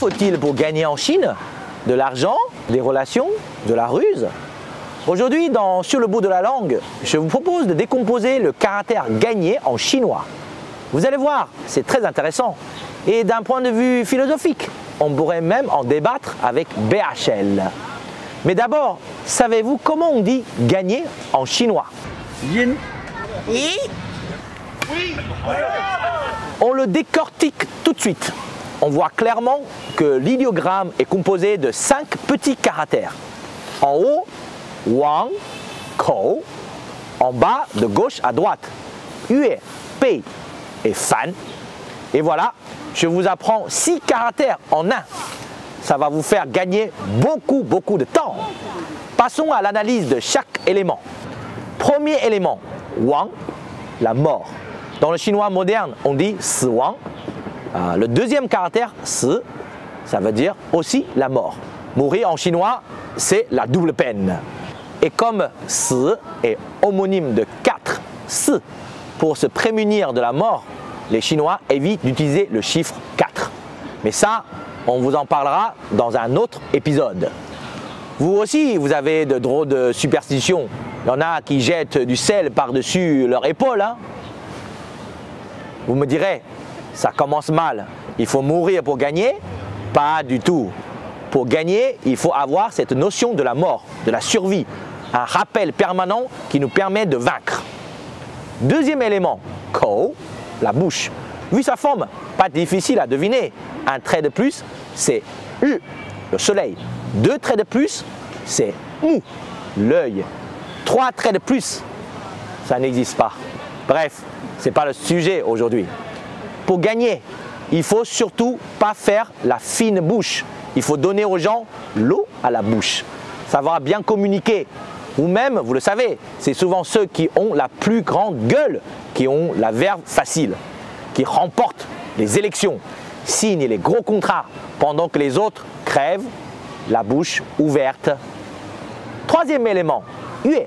faut-il pour gagner en Chine? De l'argent, des relations, de la ruse? Aujourd'hui, dans Sur le bout de la langue, je vous propose de décomposer le caractère gagner en chinois. Vous allez voir, c'est très intéressant. Et d'un point de vue philosophique, on pourrait même en débattre avec BHL. Mais d'abord, savez-vous comment on dit gagner en chinois? Yin. Oui. On le décortique tout de suite. On voit clairement que l'idéogramme est composé de 5 petits caractères. En haut, Wang, Kou. En bas, de gauche à droite, Yue, Pei et Fan. Et voilà, je vous apprends 6 caractères en un. Ça va vous faire gagner beaucoup de temps. Passons à l'analyse de chaque élément. Premier élément, Wang, la mort. Dans le chinois moderne, on dit Si Wang. Le deuxième caractère, Si, ça veut dire aussi la mort. Mourir en chinois, c'est la double peine. Et comme Si est homonyme de 4 Si pour se prémunir de la mort, les Chinois évitent d'utiliser le chiffre 4. Mais ça, on vous en parlera dans un autre épisode. Vous aussi, vous avez de drôles de superstitions. Il y en a qui jettent du sel par-dessus leur épaule. Hein? Vous me direz, ça commence mal. Il faut mourir pour gagner? Pas du tout. Pour gagner, il faut avoir cette notion de la mort, de la survie. Un rappel permanent qui nous permet de vaincre. Deuxième élément, Kou, la bouche. Vu sa forme, pas difficile à deviner. Un trait de plus, c'est U, le soleil. 2 traits de plus, c'est U, l'œil. 3 traits de plus, ça n'existe pas. Bref, ce n'est pas le sujet aujourd'hui. Pour gagner, il faut surtout pas faire la fine bouche. Il faut donner aux gens l'eau à la bouche. Savoir bien communiquer. Ou même, vous le savez, c'est souvent ceux qui ont la plus grande gueule, qui ont la verve facile, qui remportent les élections, signent les gros contrats, pendant que les autres crèvent la bouche ouverte. Troisième élément, Yue,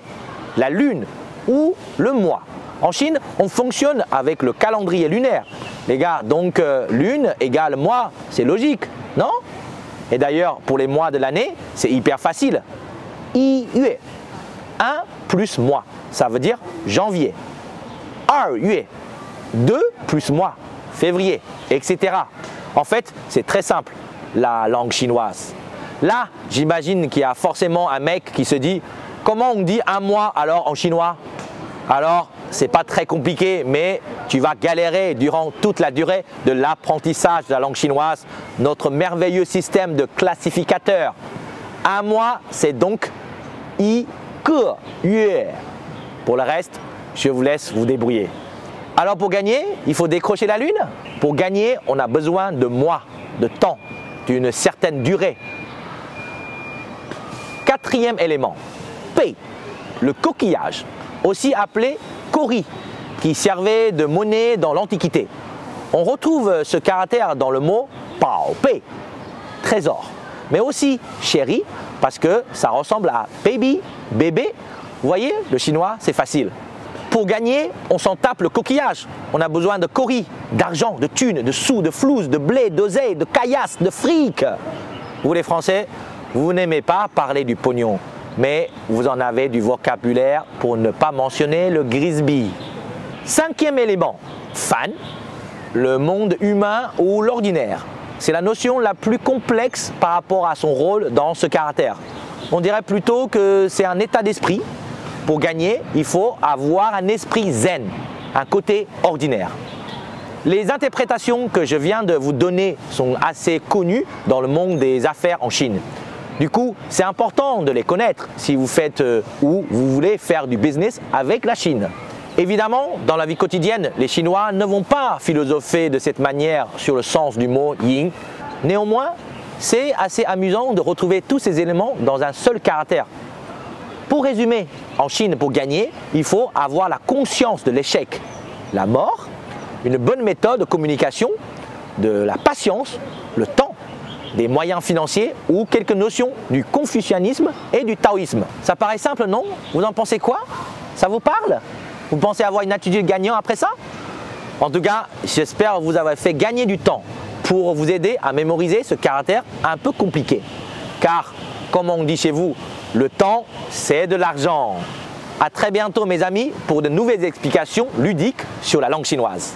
la lune ou le mois. En Chine, on fonctionne avec le calendrier lunaire. Les gars, donc lune égale mois, c'est logique, non? Et d'ailleurs, pour les mois de l'année, c'est hyper facile. Yue, 1 plus mois, ça veut dire janvier. Yue, 2 plus mois, février, etc. En fait, c'est très simple, la langue chinoise. Là, j'imagine qu'il y a forcément un mec qui se dit « Comment on dit un mois alors en chinois ?» Alors, c'est pas très compliqué, mais tu vas galérer durant toute la durée de l'apprentissage de la langue chinoise, notre merveilleux système de classificateurs. Un mois, c'est donc I, Ke, Yue. Pour le reste, je vous laisse vous débrouiller. Alors pour gagner, il faut décrocher la lune. Pour gagner, on a besoin de mois, de temps, d'une certaine durée. Quatrième élément, Pei, le coquillage, aussi appelé Kori, qui servait de monnaie dans l'Antiquité. On retrouve ce caractère dans le mot Pao Pei, trésor, mais aussi chéri, parce que ça ressemble à baby, bébé. Vous voyez, le chinois, c'est facile. Pour gagner, on s'en tape le coquillage. On a besoin de kori, d'argent, de thunes, de sous, de flouze, de blé, d'oseille, de caillasse, de fric. Vous les Français, vous n'aimez pas parler du pognon, mais vous en avez du vocabulaire pour ne pas mentionner le grisby. Cinquième élément, fan, le monde humain ou l'ordinaire. C'est la notion la plus complexe par rapport à son rôle dans ce caractère. On dirait plutôt que c'est un état d'esprit. Pour gagner, il faut avoir un esprit zen, un côté ordinaire. Les interprétations que je viens de vous donner sont assez connues dans le monde des affaires en Chine. Du coup, c'est important de les connaître si vous faites ou vous voulez faire du business avec la Chine. Évidemment, dans la vie quotidienne, les Chinois ne vont pas philosopher de cette manière sur le sens du mot yin. Néanmoins, c'est assez amusant de retrouver tous ces éléments dans un seul caractère. Pour résumer, en Chine, pour gagner, il faut avoir la conscience de l'échec, la mort, une bonne méthode de communication, de la patience, le temps, des moyens financiers ou quelques notions du confucianisme et du taoïsme. Ça paraît simple, non? Vous en pensez quoi? Ça vous parle? Vous pensez avoir une attitude gagnante après ça? En tout cas, j'espère vous avoir fait gagner du temps. pour vous aider à mémoriser ce caractère un peu compliqué. Car, comme on dit chez vous, le temps, c'est de l'argent. À très bientôt mes amis pour de nouvelles explications ludiques sur la langue chinoise.